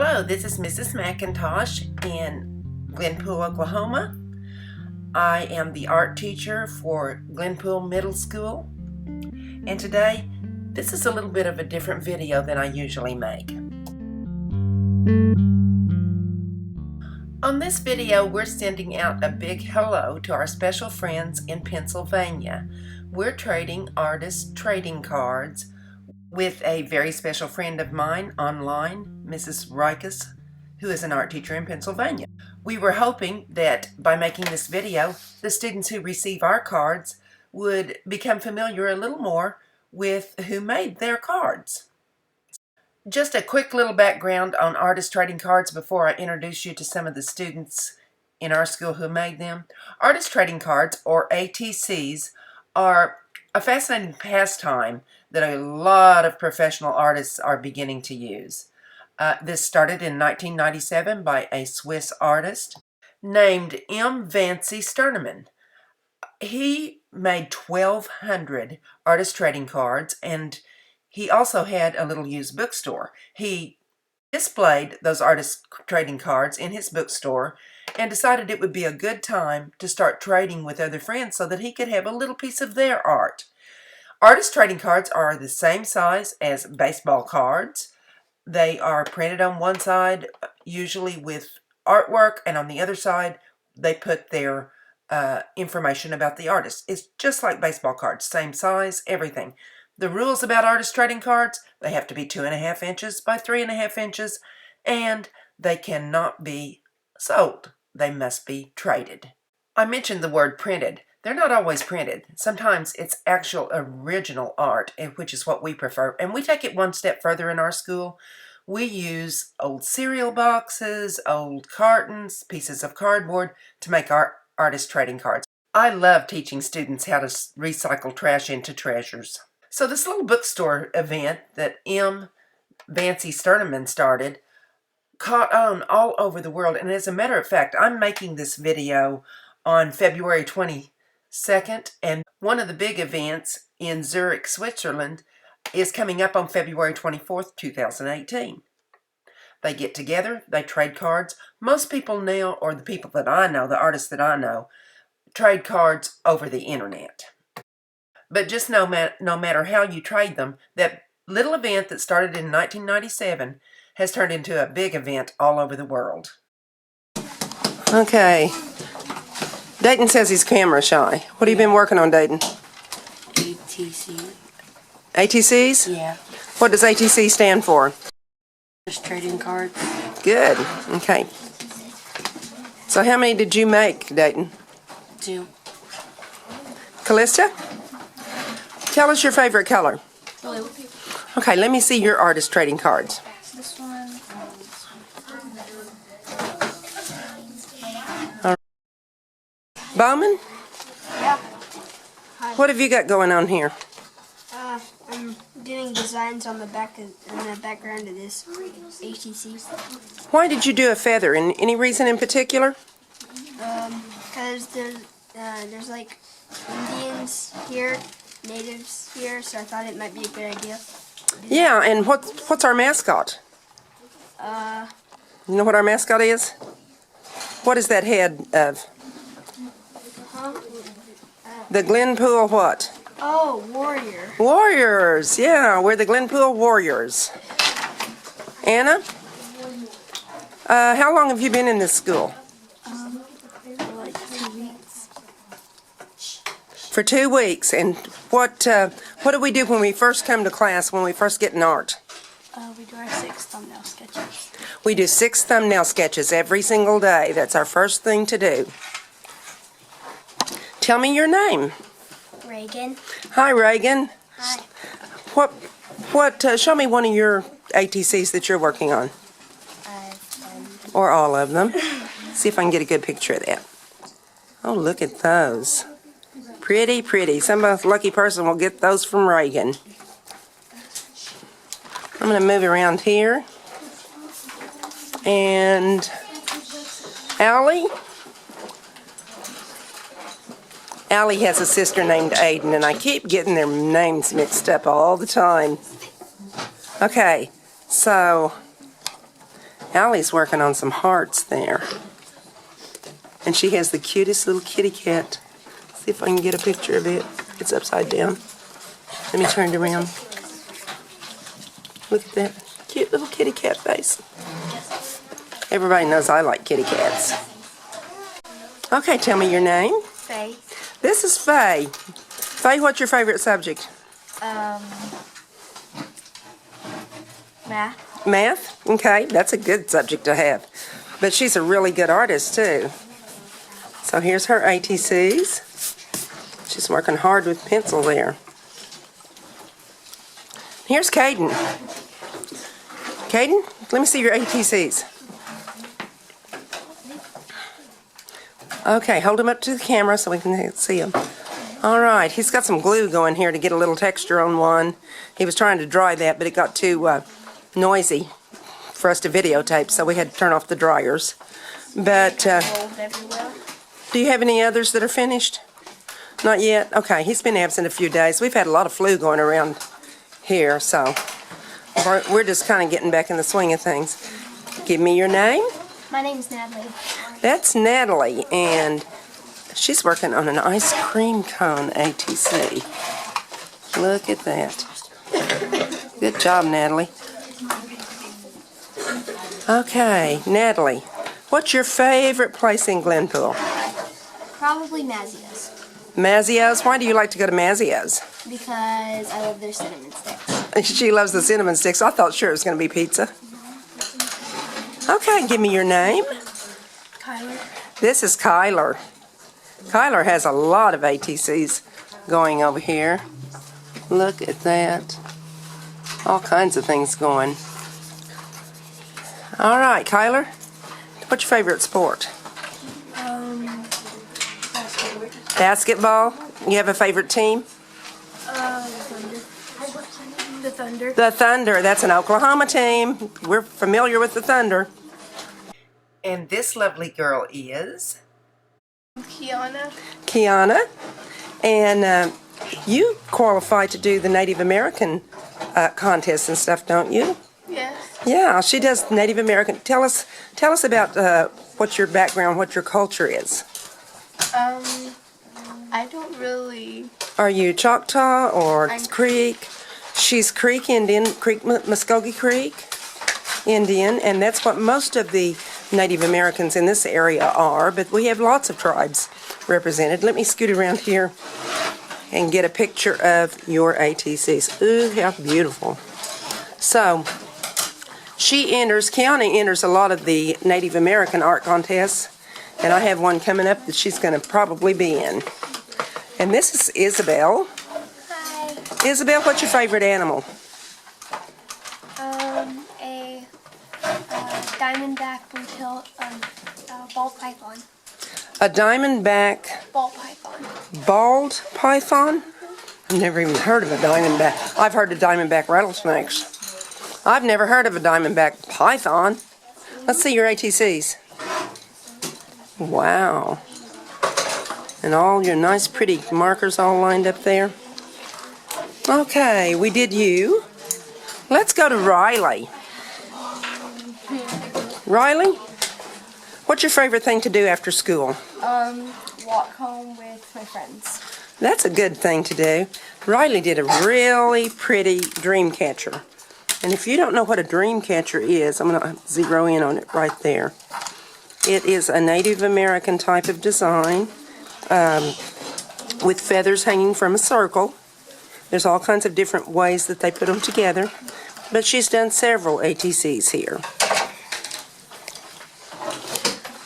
Hello, this is Mrs. Mcintosh in Glenpool, Oklahoma. I am the art teacher for Glenpool Middle School, and today this is a little bit of a different video than I usually make. On this video, we're sending out a big hello to our special friends in Pennsylvania. We're trading artist trading cards with a very special friend of mine online, Mrs. Riukas, who is an art teacher in Pennsylvania. We were hoping that by making this video, the students who receive our cards would become familiar a little more with who made their cards. Just a quick little background on artist trading cards before I introduce you to some of the students in our school who made them. Artist trading cards, or ATCs, are a fascinating pastime that a lot of professional artists are beginning to use. This started in 1997 by a Swiss artist named Vinci Sternemann. He made 1,200 artist trading cards, and he also had a little used bookstore. He displayed those artist trading cards in his bookstore and decided it would be a good time to start trading with other friends so that he could have a little piece of their art. Artist trading cards are the same size as baseball cards. They are printed on one side, usually with artwork, and on the other side, they put their information about the artist. It's just like baseball cards, same size, everything. The rules about artist trading cards: they have to be 2.5 inches by 3.5 inches, and they cannot be sold. They must be traded. I mentioned the word printed. They're not always printed. Sometimes it's actual original art, which is what we prefer. And we take it one step further in our school. We use old cereal boxes, old cartons, pieces of cardboard to make our artist trading cards. I love teaching students how to recycle trash into treasures. So this little bookstore event that Vinci Sternemann started caught on all over the world. And as a matter of fact, I'm making this video on February 22nd, and one of the big events in Zurich, Switzerland is coming up on February 24th, 2018. They get together, they trade cards. Most people now, or the people that I know, the artists that I know, trade cards over the internet. But just no matter how you trade them, that little event that started in 1997 has turned into a big event all over the world. Okay. Dayton says he's camera shy. What have you been working on, Dayton? ATC. ATCs? Yeah. What does ATC stand for? Just trading cards. Good. Okay. So how many did you make, Dayton? 2. Calista? Tell us your favorite color. Blue. Okay, let me see your artist trading cards. This one. Bowman? Yeah. Hi. What have you got going on here? I'm doing designs on the background of this ATC. Why did you do a feather? Any reason in particular? Because there's like Indians here, natives here, so I thought it might be a good idea. Yeah, and what's our mascot? You know what our mascot is? What is that head of? The Glenpool what? Oh, warrior. Warriors, yeah, we're the Glenpool Warriors. Anna? How long have you been in this school? For like 2 weeks. For 2 weeks. And what do we do when we first come to class, when we first get in art? We do our 6 thumbnail sketches. We do 6 thumbnail sketches every single day. That's our first thing to do. Tell me your name. Reagan. Hi, Reagan. Hi. Show me one of your ATCs that you're working on. Or all of them. See if I can get a good picture of that. Oh, look at those. Pretty, pretty. Some lucky person will get those from Reagan. I'm going to move around here. And Allie? Allie has a sister named Aiden, and I keep getting their names mixed up all the time. Okay, so Allie's working on some hearts there. And she has the cutest little kitty cat. See if I can get a picture of it. It's upside down. Let me turn it around. Look at that cute little kitty cat face. Everybody knows I like kitty cats. Okay, tell me your name. Faye. This is Faye. Faye, what's your favorite subject? Math. Math? Okay, that's a good subject to have. But she's a really good artist, too. So here's her ATCs. She's working hard with pencil there. Here's Jayden. Jayden, let me see your ATCs. Okay, hold them up to the camera so we can see them. All right, he's got some glue going here to get a little texture on one. He was trying to dry that, but it got too noisy for us to videotape, so we had to turn off the dryers. But do you have any others that are finished? Not yet? Okay, he's been absent a few days. We've had a lot of flu going around here, so we're just kind of getting back in the swing of things. Give me your name. My name's Natalie. That's Natalie, and she's working on an ice cream cone ATC. Look at that. Good job, Natalie. Okay, Natalie, what's your favorite place in Glenpool? Probably Mazzio's. Mazzio's? Why do you like to go to Mazzio's? Because I love their cinnamon sticks. She loves the cinnamon sticks. I thought sure it was going to be pizza. Okay, give me your name. Kyler. This is Kyler. Kyler has a lot of ATCs going over here. Look at that. All kinds of things going. All right, Kyler, what's your favorite sport? Basketball. You have a favorite team? The Thunder. The Thunder. That's an Oklahoma team. We're familiar with the Thunder. And this lovely girl is? Kiana. Kiana. And you qualify to do the Native American contests and stuff, don't you? Yes. Yeah, she does Native American. Tell us about what your background, what your culture is. I don't really. Are you Choctaw or Creek? She's Creek Indian, Muskogee Creek Indian, and that's what most of the Native Americans in this area are, but we have lots of tribes represented. Let me scoot around here and get a picture of your ATCs. Ooh, how beautiful. So, Kiana enters a lot of the Native American art contests, and I have one coming up that she's going to probably be in. And this is Isabel. Hi. Isabel, what's your favorite animal? A diamondback blue-tailed ball python. A diamondback Ball python. bald python? I've never even heard of a diamondback. I've heard of diamondback rattlesnakes. I've never heard of a diamondback python. Let's see your ATCs. Wow. And all your nice pretty markers all lined up there. Okay, we did you. Let's go to Riley. Riley, what's your favorite thing to do after school? Walk home with my friends. That's a good thing to do. Riley did a really pretty dream catcher. And if you don't know what a dream catcher is, I'm going to zero in on it right there. It is a Native American type of design with feathers hanging from a circle. There's all kinds of different ways that they put them together. But she's done several ATCs here.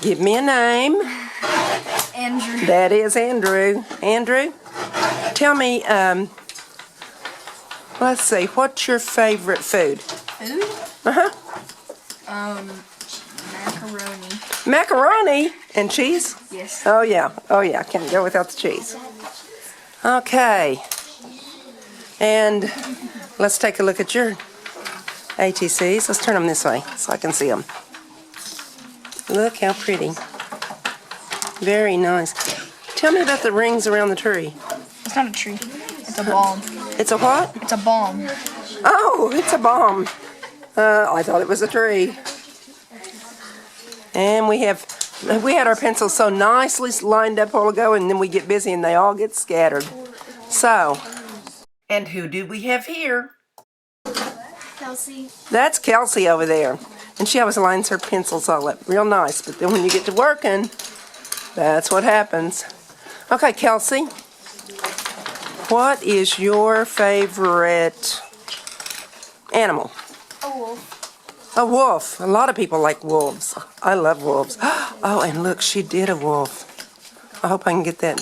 Give me a name. Andrew. That is Andrew. Andrew, tell me, let's see, what's your favorite food? Food? Uh-huh. Macaroni. Macaroni and cheese? Yes. Oh, yeah. Oh, yeah. Can't go without the cheese. Okay. And let's take a look at your ATCs. Let's turn them this way so I can see them. Look how pretty. Very nice. Tell me about the rings around the tree. It's not a tree. It's a bomb. It's a what? It's a bomb. Oh, it's a bomb. I thought it was a tree. And we had our pencils so nicely lined up a while ago, and then we get busy and they all get scattered. So, and who do we have here? Kelsey. That's Kelsey over there. And she always lines her pencils all up real nice. But then when you get to working, that's what happens. Okay, Kelsey. What is your favorite animal? A wolf. A wolf. A lot of people like wolves. I love wolves. Oh, and look, she did a wolf. I hope I can get that.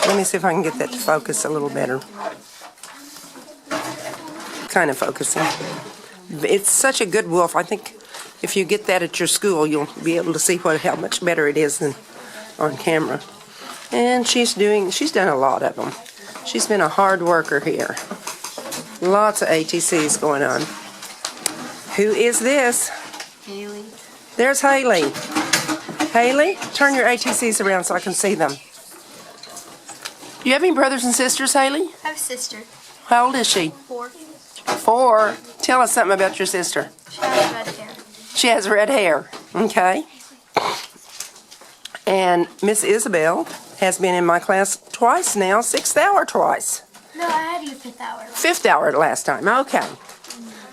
Let me see if I can get that to focus a little better. Kind of focusing. It's such a good wolf. I think if you get that at your school, you'll be able to see how much better it is than on camera. And she's done a lot of them. She's been a hard worker here. Lots of ATCs going on. Who is this? Haley. There's Haley. Haley, turn your ATCs around so I can see them. Do you have any brothers and sisters, Haley? I have a sister. How old is she? 4. 4. Tell us something about your sister. She has red hair. She has red hair. Okay. And Miss Isabel has been in my class twice now, 6th hour twice. No, I had you 5th hour. 5th hour last time. Okay.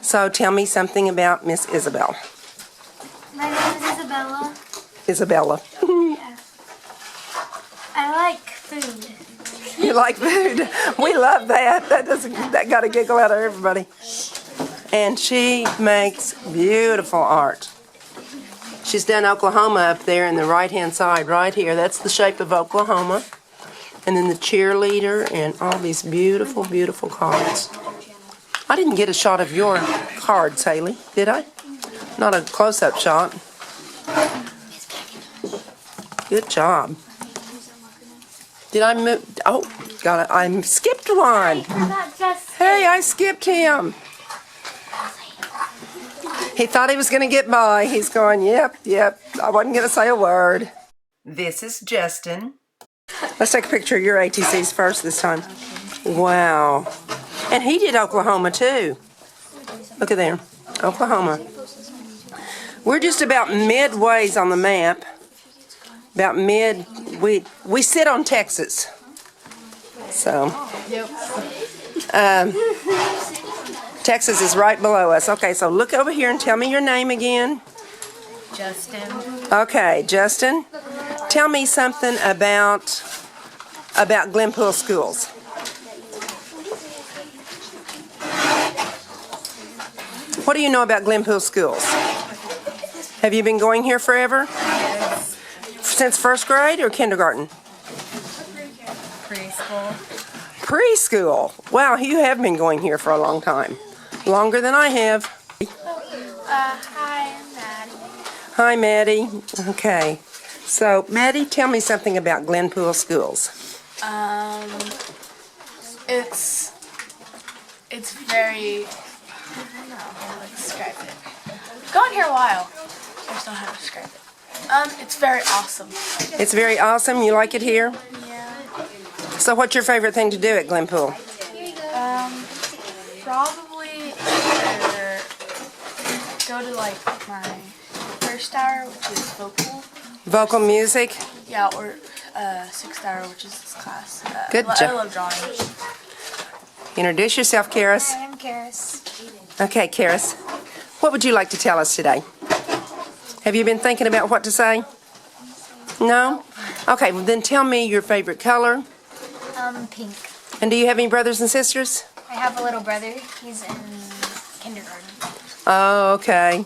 So tell me something about Miss Isabel. My name is Isabella. Isabella. Yeah. I like food. You like food? We love that. That got a giggle out of everybody. And she makes beautiful art. She's done Oklahoma up there in the right-hand side, right here. That's the shape of Oklahoma. And then the cheerleader and all these beautiful, beautiful cards. I didn't get a shot of your cards, Haley, did I? Not a close-up shot. Good job. Did I move? Oh, got it. I skipped one. Hey, I skipped him. He thought he was going to get by. He's going, yep. I wasn't going to say a word. This is Justin. Let's take a picture of your ATCs first this time. Wow. And he did Oklahoma too. Look at there. Oklahoma. We're just about midways on the map. About mid. We sit on Texas. So. Texas is right below us. Okay, so look over here and tell me your name again. Justin. Okay, Justin. Tell me something about Glenpool schools. What do you know about Glenpool schools? Have you been going here forever? Yes. Since 1st grade or kindergarten? Preschool. Preschool. Wow, you have been going here for a long time. Longer than I have. Hi, I'm Maddie. Hi, Maddie. Okay. So, Maddie, tell me something about Glenpool schools. It's very, I don't know how to describe it. Gone here a while. I just don't know how to describe it. It's very awesome. It's very awesome. You like it here? Yeah. So, what's your favorite thing to do at Glenpool? Probably either go to like my first hour, which is vocal. Vocal music? Yeah, or 6th hour, which is this class. Good I job. love drawing. Introduce yourself, Karis. Hi, I'm Karis. Okay, Karis. What would you like to tell us today? Have you been thinking about what to say? No? Okay, well then tell me your favorite color. Pink. And do you have any brothers and sisters? I have a little brother. He's in kindergarten. Oh, okay.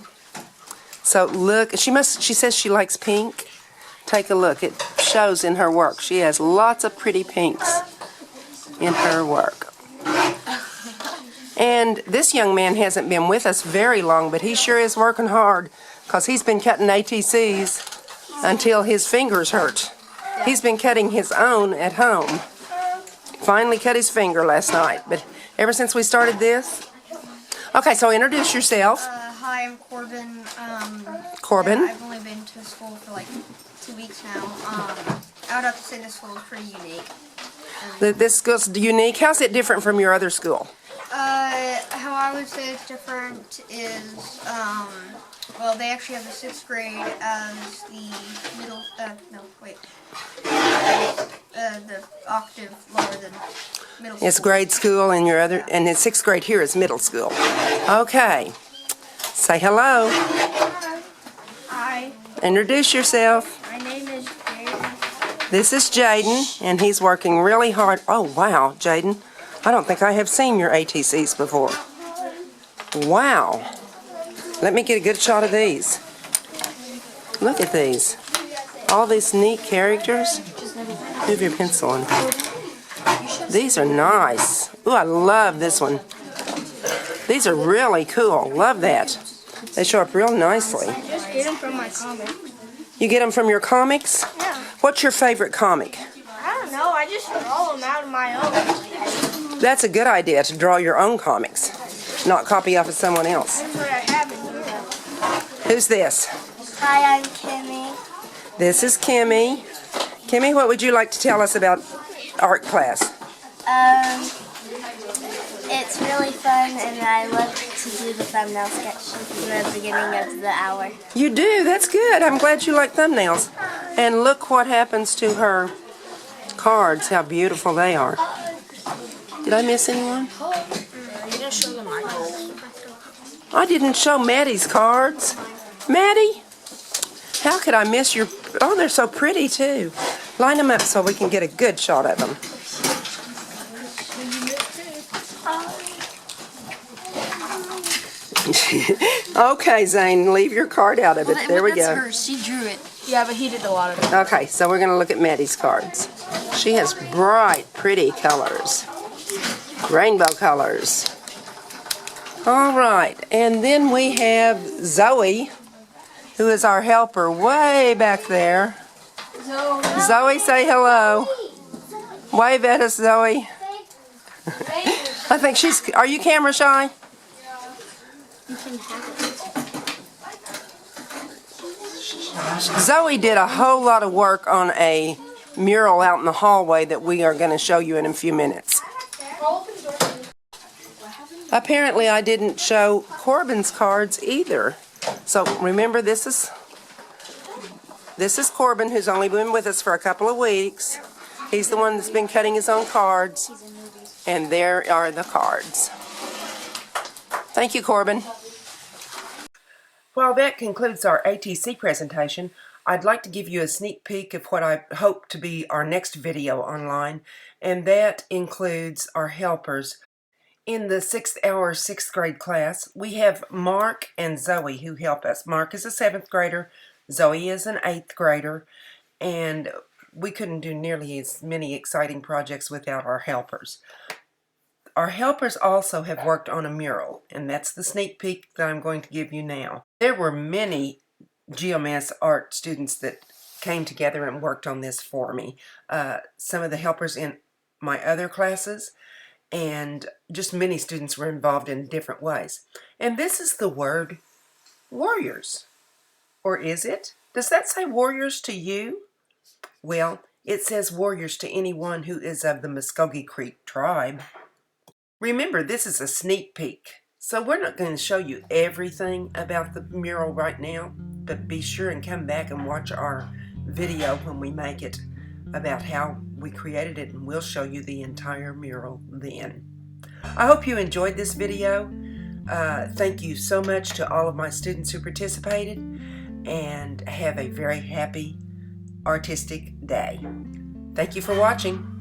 So look, she says she likes pink. Take a look. It shows in her work. She has lots of pretty pinks in her work. And this young man hasn't been with us very long, but he sure is working hard because he's been cutting ATCs until his fingers hurt. He's been cutting his own at home. Finally cut his finger last night, but ever since we started this. Okay, so introduce yourself. Hi, I'm Corbin. Corbin. Yeah, I've only been to school for like 2 weeks now. I would have to say this school is pretty unique. This school's unique. How's it different from your other school? How I would say it's different is, well, they actually have the 6th grade as the middle, the octave lower than middle school. It's grade school and and the 6th grade here is middle school. Okay. Say hello. Hi, Introduce yourself. my name is Jayden. This is Jayden, and he's working really hard. Oh, wow, Jayden. I don't think I have seen your ATCs before. Wow. Let me get a good shot of these. Look at these. All these neat characters. Move your pencil in. These are nice. Ooh, I love this one. These are really cool. Love that. They show up real nicely. I just get them from my comic. You get them from your comics? Yeah. What's your favorite comic? I don't know, I just draw them out of my own. That's a good idea, to draw your own comics, not copy off of someone else. That's what I have in here. Who's this? Hi, I'm Kimmy. This is Kimmy. Kimmy, what would you like to tell us about art class? It's really fun, and I love to do the thumbnail sketch in the beginning of the hour. You do? That's good. I'm glad you like thumbnails. And look what happens to her cards, how beautiful they are. Did I miss anyone? You didn't show them my cards. I didn't show Maddie's cards. Maddie, how could I miss your... Oh, they're so pretty, too. Line them up so we can get a good shot of them. Okay, Zane, leave your card out of it. There we go. That's hers. She drew it. Yeah, but he did a lot of it. Okay, so we're going to look at Maddie's cards. She has bright, pretty colors. Rainbow colors. All right, and then we have Zoe, who is our helper way back there. Zoe, say hello. Wave at us, Zoe. I think she's... Are you camera shy? Zoe did a whole lot of work on a mural out in the hallway that we are going to show you in a few minutes. Apparently I didn't show Corbin's cards either. So remember, this is Corbin, who's only been with us for a couple of weeks. He's the one that's been cutting his own cards. And there are the cards. Thank you, Corbin. Well, that concludes our ATC presentation. I'd like to give you a sneak peek of what I hope to be our next video online, and that includes our helpers. In the 6th hour 6th grade class, we have Mark and Zoe who help us. Mark is a 7th grader, Zoe is an 8th grader, and we couldn't do nearly as many exciting projects without our helpers. Our helpers also have worked on a mural, and that's the sneak peek that I'm going to give you now. There were many GeoMass art students that came together and worked on this for me. Some of the helpers in my other classes, and just many students were involved in different ways. And this is the word warriors. Or is it? Does that say warriors to you? Well, it says warriors to anyone who is of the Muskogee Creek tribe. Remember, this is a sneak peek, so we're not going to show you everything about the mural right now, but be sure and come back and watch our video when we make it about how we created it, and we'll show you the entire mural then. I hope you enjoyed this video. Thank you so much to all of my students who participated, and have a very happy artistic day. Thank you for watching.